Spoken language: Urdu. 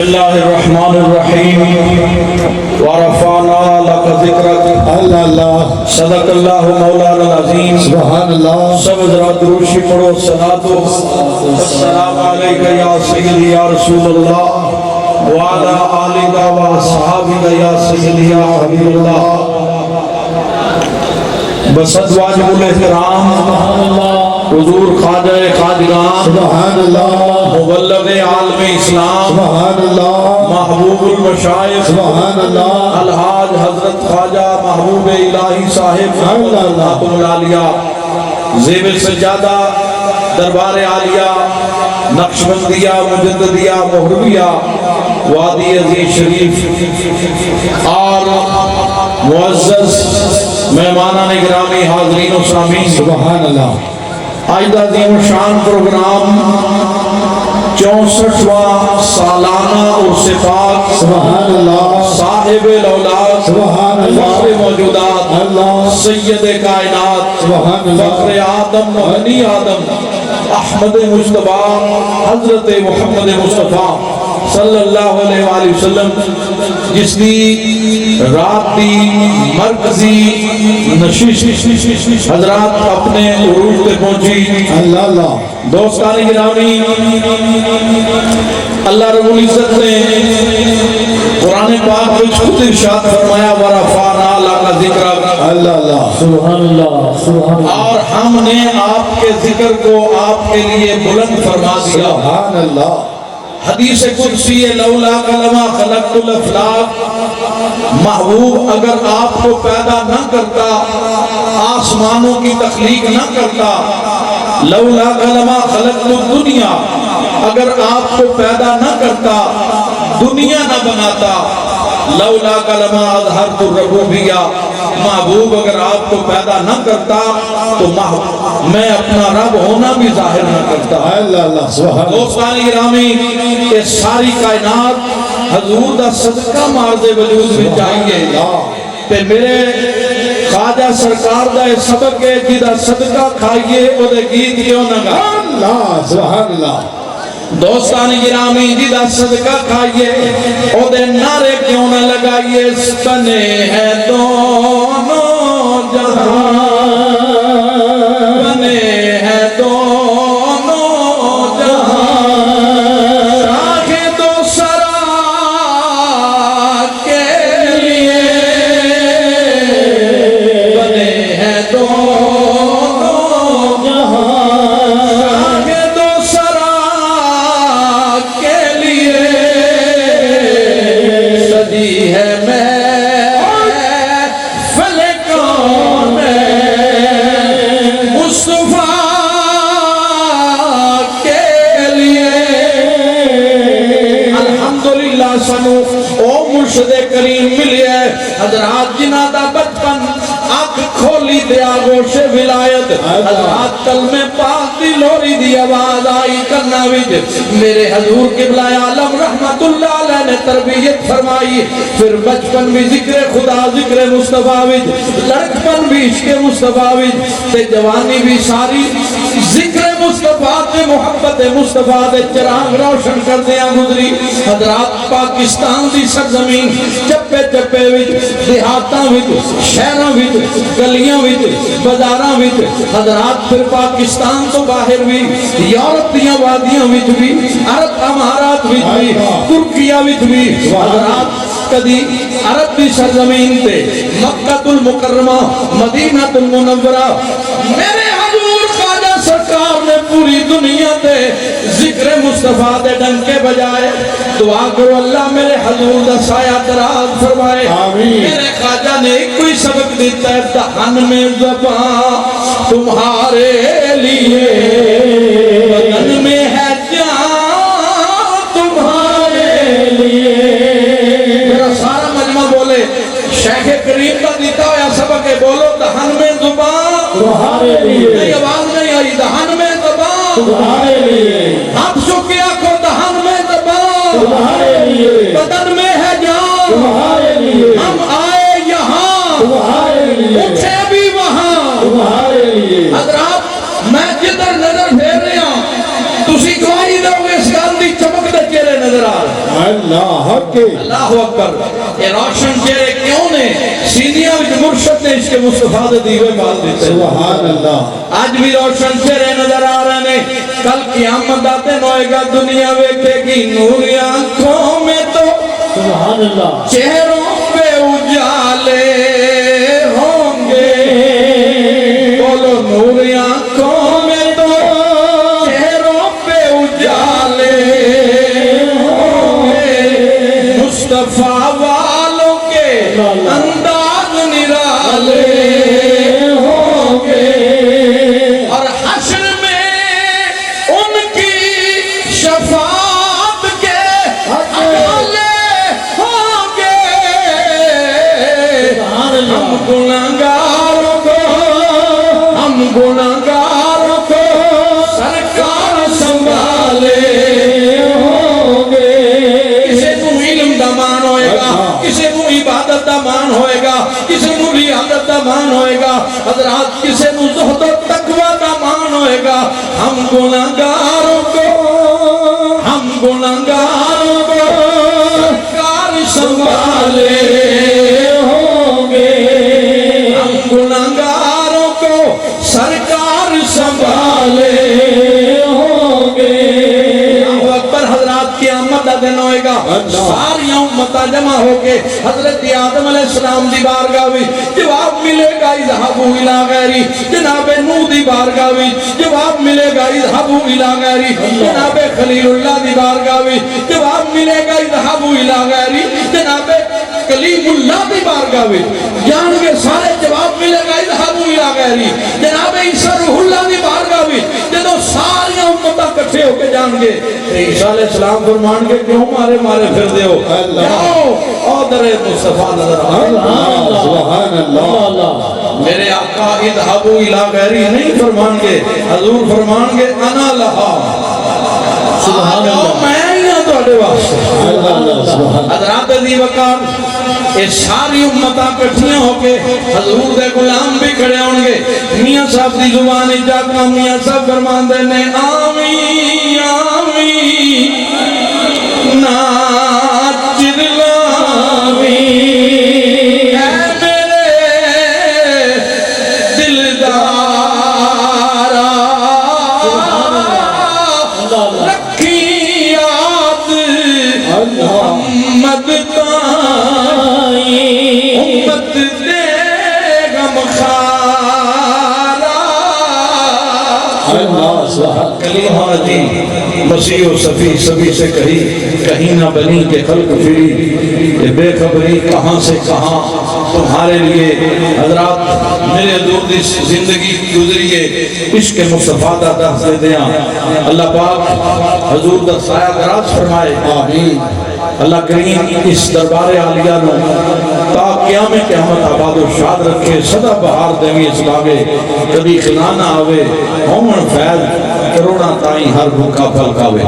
اللہ الرحمن الرحیم ورفعنا لک ذکرک اللہ اللہ صدق اللہ مولانا العظیم سبحان اللہ سب حضرات دروشی پڑھو صلاتو السلام علیکہ یا سیدی یا رسول اللہ وعلا آلہ و اصحابہ یا سیدی یا حبیب اللہ بسد واجب الاحترام حضور خواجہ خواجگان سبحان اللہ مبلغ عالم اسلام سبحان اللہ محبوب المشائخ سبحان اللہ الحاج حضرت خواجہ محبوب الہی صاحب خاتم العالیہ زیب سجادہ دربار عالیہ نقشبندیہ مجددیہ محرمیہ وادی عزیز شریف اور معزز مہمانان گرامی حاضرین و سامعین سبحان اللہ آج عظیم شان پروگرام 64واں سالانہ عرس پاک سبحان اللہ صاحب الاولاد سبحان اللہ فخر موجودات اللہ سید کائنات سبحان اللہ فخر آدم غنی آدم احمد مصطفیٰ حضرت محمد مصطفیٰ صلی اللہ علیہ وآلہ وسلم جس دی رات دی مرکزی نشست حضرات اپنے عروج تے پہنچی اللہ اللہ دوستان گرامی اللہ رب العزت نے قرآن پاک میں خود ارشاد فرمایا ورفعنا لک ذکرک اللہ اللہ سبحان اللہ سبحان اللہ اور ہم نے آپ کے ذکر کو آپ کے لیے بلند فرما دیا سبحان اللہ حدیث قدسی لولا کلمہ خلقت الافلاق محبوب اگر آپ کو پیدا نہ کرتا آسمانوں کی تخلیق نہ کرتا لولا کلمہ خلقت الدنیا اگر آپ کو پیدا نہ کرتا دنیا نہ بناتا لولا کلمہ اظہرت الربوبیہ محبوب اگر آپ کو پیدا نہ کرتا تو میں اپنا رب ہونا بھی ظاہر نہ کرتا اللہ اللہ سبحان اللہ دوستان گرامی یہ ساری کائنات حضور دا صدقہ مارد وجود میں چاہیے تے میرے خواجہ سرکار دا سبق ہے جدا صدقہ کھائیے او دے گیت کیوں نہ گا اللہ سبحان اللہ دوستان گرامی جدا صدقہ کھائیے او دے نعرے کیوں نہ لگائیے سنے ہیں دونوں جہاں بنے ہیں دونوں جہاں راہ دو سرا کے لیے بنے ہیں دونوں جہاں راہ دو سرا کے لیے سجی ہے میں سنو او مرشد کریم ملی ہے حضرات جنہ دا بچپن آنکھ کھولی دے آگوش ولایت حضرات کلمہ پاک دی لوری دی آواز آئی کرنا ویج میرے حضور قبلہ عالم رحمت اللہ علیہ نے تربیت فرمائی پھر بچپن بھی ذکر خدا ذکر مصطفیٰ ویج لڑکپن بھی عشق مصطفیٰ ویج تے جوانی بھی ساری ذکر مصطفیٰ تے محبت مصطفیٰ تے چراغ روشن کر دیا گزری حضرات پاکستان دی سرزمین چپے چپے وچ دیہاتاں وچ شہراں وچ گلیاں وچ بازاراں وچ حضرات پھر پاکستان تو باہر بھی یورپ دیاں وادیاں وچ بھی عرب امارات وچ بھی ترکیہ وچ بھی حضرات کدی عرب دی سرزمین تے مکہ المکرمہ مدینہ المنورہ میرے حضور خواجہ سرکار نے پوری دنیا تے ذکر مصطفیٰ دے ڈنکے بجائے دعا کرو اللہ میرے حضور دا سایہ دراز فرمائے آمین میرے خواجہ نے ایک کوئی سبق دیتا ہے دہن میں زبان تمہارے لیے بدن میں ہے جان تمہارے لیے میرا سارا مجمع بولے شیخ کریم کا دیتا ہویا سبق ہے بولو دہن میں زبان تمہارے لیے نہیں آواز نہیں آئی دہن میں زبان تمہارے لیے آپ شکیہ کو دہن میں زبان تمہارے لیے بدن میں ہے جان تمہارے لیے ہم آئے یہاں تمہارے لیے اٹھے بھی وہاں تمہارے لیے حضرات میں جدھر نظر پھیر رہا ہوں تسی گواہی دو گے اس گل دی چمک دے چہرے نظر آ رہے اللہ حق کے اللہ اکبر یہ روشن چہرے کیوں نے سینیاں وچ مرشد نے اس کے مصطفیٰ دے دیوے بال دیتے سبحان اللہ آج بھی روشن چہرے نظر آ رہے ہیں کل قیامت آتے ہوئے گا دنیا ویکھے گی نوری آنکھوں میں تو سبحان اللہ چہروں پہ اجالے ہوں گے بولو نوری آنکھوں میں تو چہروں پہ اجالے ہوں گے مصطفیٰ والوں کے انداز نرالے ہوں گے اور حشر میں ان کی شفاعت کے حوالے ہوں گے ہم گناہگاروں کو سرکار سنبھالے ہوں گے کسے کو علم دا مان ہوئے گا کسے کو عبادت دا مان ہوئے گا کسے کو ریاضت دا مان ہوئے گا حضرات کسے کو زہد و تقوی دا مان ہوئے گا ہم گناہگاروں کو سرکار سنبھالے ہوں گے ہم گناہگاروں کو سرکار سنبھالے ہوں گے اللہ اکبر حضرات قیامت دا دن ہوئے گا ساری امتہ جمع ہو کے حضرت آدم علیہ السلام دی بارگاہ وی جواب ملے گا اذهبوا الى غیری جناب نوح دی بارگاہ وی جواب ملے گا اذهبوا الى غیری جناب خلیل اللہ دی بارگاہ وی جواب ملے گا اذهبوا الى غیری جناب کلیم اللہ دی بارگاہ وی جان کے سارے جواب ملے گا اذهبوا الى غیری جناب عیسیٰ روح اللہ دی بارگاہ وی جدو ساری امتہ کٹھے ہو کے جان گے عیسیٰ علیہ السلام فرمان کے کیوں مارے پھر دے ہو جاؤ عودر مصطفیٰ نظر سبحان اللہ میرے آقا اذهبوا الى غیری نہیں فرمان گے حضور فرمان گے انا لہا سبحان اللہ میں ہی ہوں توڑے واسطے حضرات عزیز وقار یہ ساری امتہ کٹھیاں ہو کے حضور دے غلام بھی کھڑے ہوں گے میاں صاحب دی زبانی جاگنا میاں صاحب فرمان دے نے آمین آمین ناچر لامی اے میرے دلدارا رکھی یاد محمد تائی امت دے غم خارا کلیمہ دی مسیح و صفی سبھی سے کہیں نہ بنی کہ خلق پھری یہ بے خبری کہاں سے کہاں تمہارے لیے حضرات میرے حضور دی زندگی گزریے عشق مصطفیٰ دا درس دے دیا اللہ پاک حضور دا سایہ دراز فرمائے آمین اللہ کریم اس دربار عالیہ نو تا قیامت آباد و شاد رکھے صدا بہار دیوی اس باغے کبھی خلا نہ آوے ہومن فیض کروڑا تائیں ہر بھوکا پھلکاوے